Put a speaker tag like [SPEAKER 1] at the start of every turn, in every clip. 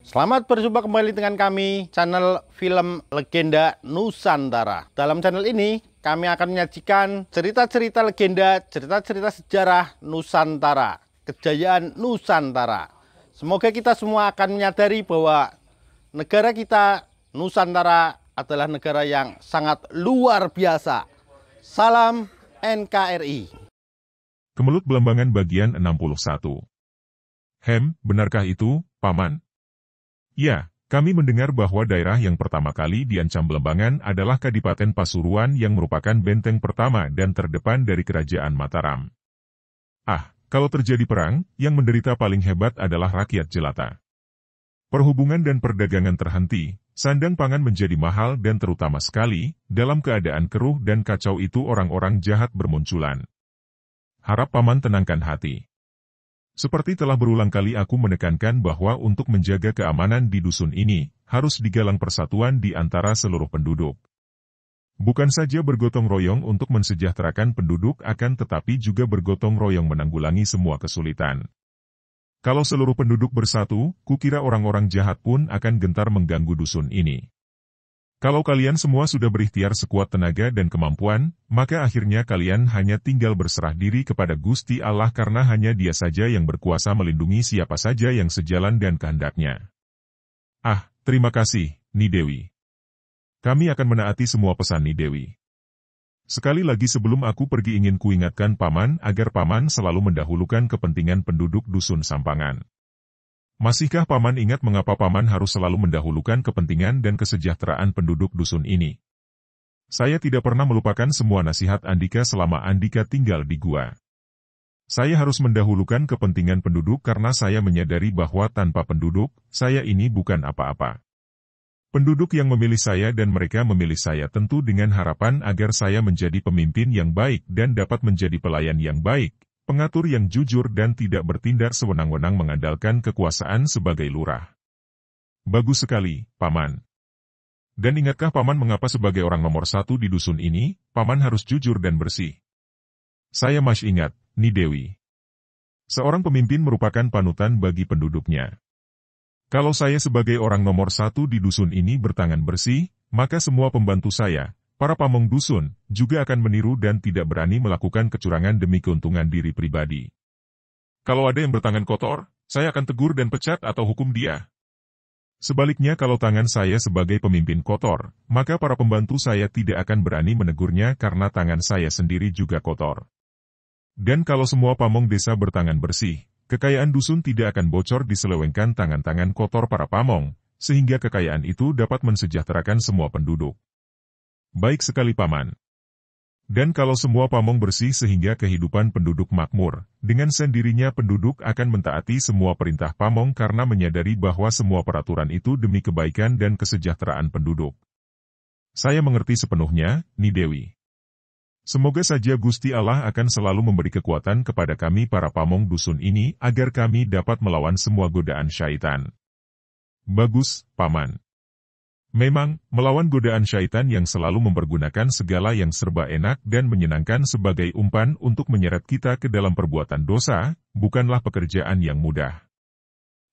[SPEAKER 1] Selamat berjumpa kembali dengan kami, channel Film Legenda Nusantara. Dalam channel ini, kami akan menyajikan cerita-cerita legenda, cerita-cerita sejarah Nusantara, kejayaan Nusantara. Semoga kita semua akan menyadari bahwa negara kita, Nusantara, adalah negara yang sangat luar biasa. Salam NKRI.
[SPEAKER 2] Kemelut Belambangan bagian 61. Benarkah itu, Paman? Ya, kami mendengar bahwa daerah yang pertama kali diancam Belambangan adalah Kadipaten Pasuruan yang merupakan benteng pertama dan terdepan dari Kerajaan Mataram. Kalau terjadi perang, yang menderita paling hebat adalah rakyat jelata. Perhubungan dan perdagangan terhenti, sandang pangan menjadi mahal dan terutama sekali, dalam keadaan keruh dan kacau itu orang-orang jahat bermunculan. Harap Paman tenangkan hati. Seperti telah berulang kali aku menekankan bahwa untuk menjaga keamanan di dusun ini, harus digalang persatuan di antara seluruh penduduk. Bukan saja bergotong royong untuk mensejahterakan penduduk akan tetapi juga bergotong royong menanggulangi semua kesulitan. Kalau seluruh penduduk bersatu, kukira orang-orang jahat pun akan gentar mengganggu dusun ini. Kalau kalian semua sudah berikhtiar sekuat tenaga dan kemampuan, maka akhirnya kalian hanya tinggal berserah diri kepada Gusti Allah karena hanya Dia saja yang berkuasa melindungi siapa saja yang sejalan dan kehendaknya. Terima kasih, Nyi Dewi. Kami akan menaati semua pesan Nyi Dewi. Sekali lagi sebelum aku pergi ingin kuingatkan Paman agar Paman selalu mendahulukan kepentingan penduduk dusun Sampangan. Masihkah Paman ingat mengapa Paman harus selalu mendahulukan kepentingan dan kesejahteraan penduduk dusun ini? Saya tidak pernah melupakan semua nasihat Andika selama Andika tinggal di gua. Saya harus mendahulukan kepentingan penduduk karena saya menyadari bahwa tanpa penduduk, saya ini bukan apa-apa. Penduduk yang memilih saya dan mereka memilih saya tentu dengan harapan agar saya menjadi pemimpin yang baik dan dapat menjadi pelayan yang baik. Pengatur yang jujur dan tidak bertindak sewenang-wenang mengandalkan kekuasaan sebagai lurah. Bagus sekali, Paman. Dan ingatkah Paman mengapa sebagai orang nomor satu di dusun ini, Paman harus jujur dan bersih? Saya masih ingat, Nyi Dewi. Seorang pemimpin merupakan panutan bagi penduduknya. Kalau saya sebagai orang nomor satu di dusun ini bertangan bersih, maka semua pembantu saya, para pamong dusun, juga akan meniru dan tidak berani melakukan kecurangan demi keuntungan diri pribadi. Kalau ada yang bertangan kotor, saya akan tegur dan pecat atau hukum dia. Sebaliknya kalau tangan saya sebagai pemimpin kotor, maka para pembantu saya tidak akan berani menegurnya karena tangan saya sendiri juga kotor. Dan kalau semua pamong desa bertangan bersih, kekayaan dusun tidak akan bocor diselewengkan tangan-tangan kotor para pamong, sehingga kekayaan itu dapat mensejahterakan semua penduduk. Baik sekali Paman. Dan kalau semua pamong bersih sehingga kehidupan penduduk makmur, dengan sendirinya penduduk akan mentaati semua perintah pamong karena menyadari bahwa semua peraturan itu demi kebaikan dan kesejahteraan penduduk. Saya mengerti sepenuhnya, Nyi Dewi. Semoga saja Gusti Allah akan selalu memberi kekuatan kepada kami para pamong dusun ini agar kami dapat melawan semua godaan syaitan. Bagus, Paman. Memang, melawan godaan syaitan yang selalu mempergunakan segala yang serba enak dan menyenangkan sebagai umpan untuk menyeret kita ke dalam perbuatan dosa, bukanlah pekerjaan yang mudah.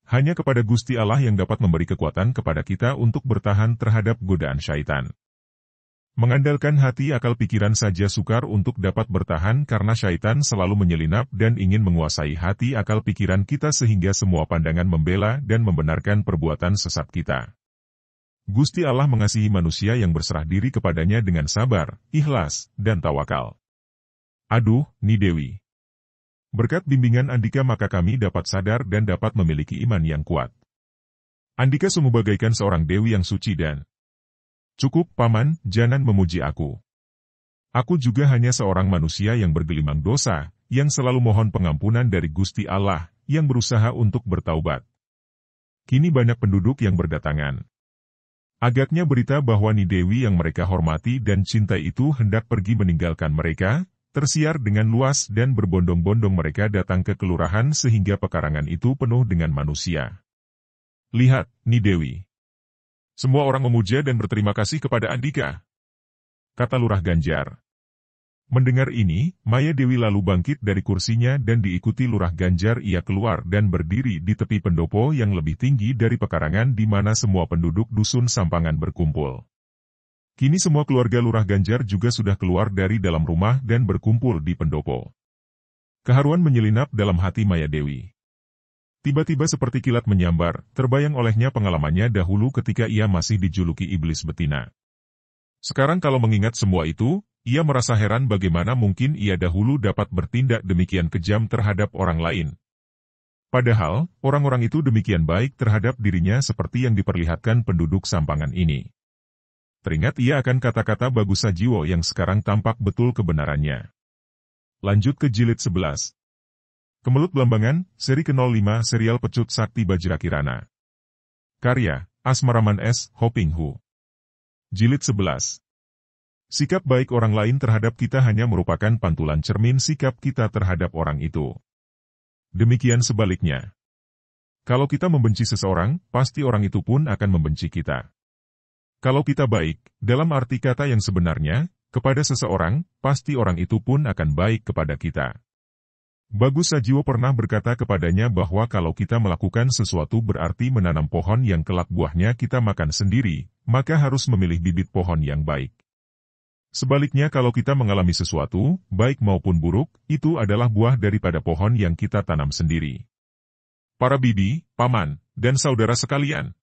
[SPEAKER 2] Hanya kepada Gusti Allah yang dapat memberi kekuatan kepada kita untuk bertahan terhadap godaan syaitan. Mengandalkan hati akal pikiran saja sukar untuk dapat bertahan karena syaitan selalu menyelinap dan ingin menguasai hati akal pikiran kita sehingga semua pandangan membela dan membenarkan perbuatan sesat kita. Gusti Allah mengasihi manusia yang berserah diri kepadanya dengan sabar, ikhlas, dan tawakal. Aduh, Nyi Dewi. Berkat bimbingan Andika maka kami dapat sadar dan dapat memiliki iman yang kuat. Andika sungguh bagaikan seorang dewi yang suci dan... Cukup, Paman, jangan memuji aku. Aku juga hanya seorang manusia yang bergelimang dosa, yang selalu mohon pengampunan dari Gusti Allah, yang berusaha untuk bertaubat. Kini banyak penduduk yang berdatangan. Agaknya berita bahwa Nyi Dewi yang mereka hormati dan cintai itu hendak pergi meninggalkan mereka, tersiar dengan luas dan berbondong-bondong mereka datang ke kelurahan sehingga pekarangan itu penuh dengan manusia. Lihat, Nyi Dewi. Semua orang memuja dan berterima kasih kepada Andika, kata Lurah Ganjar. Mendengar ini, Maya Dewi lalu bangkit dari kursinya dan diikuti Lurah Ganjar. Ia keluar dan berdiri di tepi pendopo yang lebih tinggi dari pekarangan di mana semua penduduk dusun Sampangan berkumpul. Kini semua keluarga Lurah Ganjar juga sudah keluar dari dalam rumah dan berkumpul di pendopo. Keharuan menyelinap dalam hati Maya Dewi. Tiba-tiba seperti kilat menyambar, terbayang olehnya pengalamannya dahulu ketika ia masih dijuluki iblis betina. Sekarang kalau mengingat semua itu, ia merasa heran bagaimana mungkin ia dahulu dapat bertindak demikian kejam terhadap orang lain. Padahal, orang-orang itu demikian baik terhadap dirinya seperti yang diperlihatkan penduduk Sampangan ini. Teringat ia akan kata-kata Bagus Sajiwo yang sekarang tampak betul kebenarannya. Lanjut ke jilid 11. Kemelut Belambangan, seri ke-05 serial Pecut Sakti Bajrakirana. Karya, Asmaraman S. Hopinghu. Jilid 11. Sikap baik orang lain terhadap kita hanya merupakan pantulan cermin sikap kita terhadap orang itu. Demikian sebaliknya. Kalau kita membenci seseorang, pasti orang itu pun akan membenci kita. Kalau kita baik, dalam arti kata yang sebenarnya, kepada seseorang, pasti orang itu pun akan baik kepada kita. Bagus Sajiwo pernah berkata kepadanya bahwa kalau kita melakukan sesuatu berarti menanam pohon yang kelak buahnya kita makan sendiri, maka harus memilih bibit pohon yang baik. Sebaliknya kalau kita mengalami sesuatu, baik maupun buruk, itu adalah buah daripada pohon yang kita tanam sendiri. Para bibi, paman, dan saudara sekalian,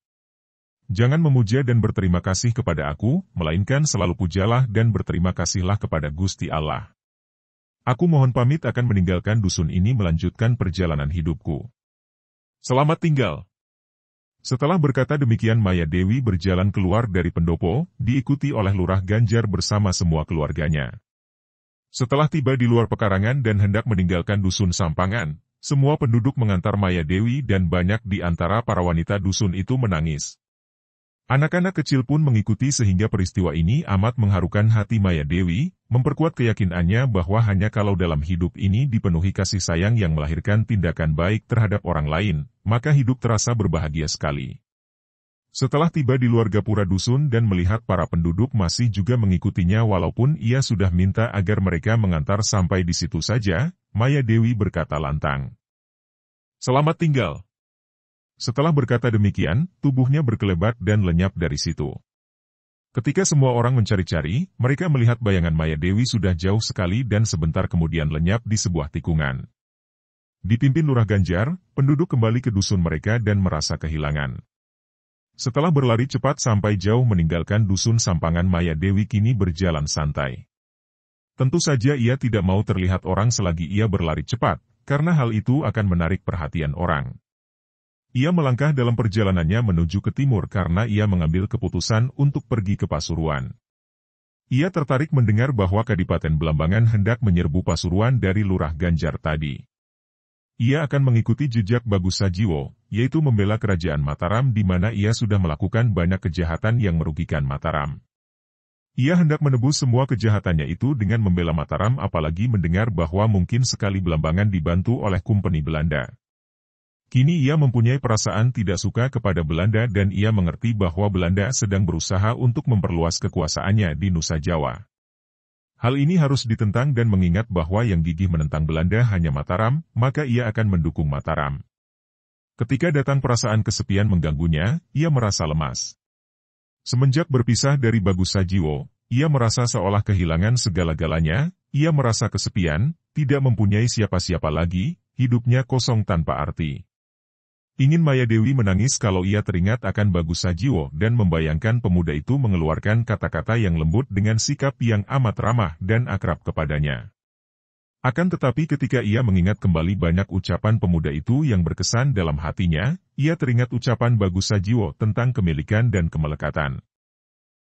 [SPEAKER 2] jangan memuja dan berterima kasih kepada aku, melainkan selalu pujalah dan berterima kasihlah kepada Gusti Allah. Aku mohon pamit akan meninggalkan dusun ini melanjutkan perjalanan hidupku. Selamat tinggal. Setelah berkata demikian Maya Dewi berjalan keluar dari pendopo, diikuti oleh Lurah Ganjar bersama semua keluarganya. Setelah tiba di luar pekarangan dan hendak meninggalkan dusun Sampangan, semua penduduk mengantar Maya Dewi dan banyak di antara para wanita dusun itu menangis. Anak-anak kecil pun mengikuti sehingga peristiwa ini amat mengharukan hati Maya Dewi, memperkuat keyakinannya bahwa hanya kalau dalam hidup ini dipenuhi kasih sayang yang melahirkan tindakan baik terhadap orang lain, maka hidup terasa berbahagia sekali. Setelah tiba di luar gapura dusun dan melihat para penduduk masih juga mengikutinya walaupun ia sudah minta agar mereka mengantar sampai di situ saja, Maya Dewi berkata lantang, "Selamat tinggal." Setelah berkata demikian, tubuhnya berkelebat dan lenyap dari situ. Ketika semua orang mencari-cari, mereka melihat bayangan Maya Dewi sudah jauh sekali dan sebentar kemudian lenyap di sebuah tikungan. Dipimpin Lurah Ganjar, penduduk kembali ke dusun mereka dan merasa kehilangan. Setelah berlari cepat sampai jauh meninggalkan dusun Sampangan, Maya Dewi kini berjalan santai. Tentu saja ia tidak mau terlihat orang selagi ia berlari cepat, karena hal itu akan menarik perhatian orang. Ia melangkah dalam perjalanannya menuju ke timur karena ia mengambil keputusan untuk pergi ke Pasuruan. Ia tertarik mendengar bahwa Kadipaten Belambangan hendak menyerbu Pasuruan dari Lurah Ganjar tadi. Ia akan mengikuti jejak Bagus Sajiwo, yaitu membela kerajaan Mataram di mana ia sudah melakukan banyak kejahatan yang merugikan Mataram. Ia hendak menebus semua kejahatannya itu dengan membela Mataram apalagi mendengar bahwa mungkin sekali Belambangan dibantu oleh Kompeni Belanda. Kini ia mempunyai perasaan tidak suka kepada Belanda dan ia mengerti bahwa Belanda sedang berusaha untuk memperluas kekuasaannya di Nusa Jawa. Hal ini harus ditentang dan mengingat bahwa yang gigih menentang Belanda hanya Mataram, maka ia akan mendukung Mataram. Ketika datang perasaan kesepian mengganggunya, ia merasa lemas. Semenjak berpisah dari Bagus Sajiwo, ia merasa seolah kehilangan segala-galanya, ia merasa kesepian, tidak mempunyai siapa-siapa lagi, hidupnya kosong tanpa arti. Ingin Maya Dewi menangis kalau ia teringat akan Bagus Sajiwo dan membayangkan pemuda itu mengeluarkan kata-kata yang lembut dengan sikap yang amat ramah dan akrab kepadanya. Akan tetapi ketika ia mengingat kembali banyak ucapan pemuda itu yang berkesan dalam hatinya, ia teringat ucapan Bagus Sajiwo tentang kemilikan dan kemelekatan.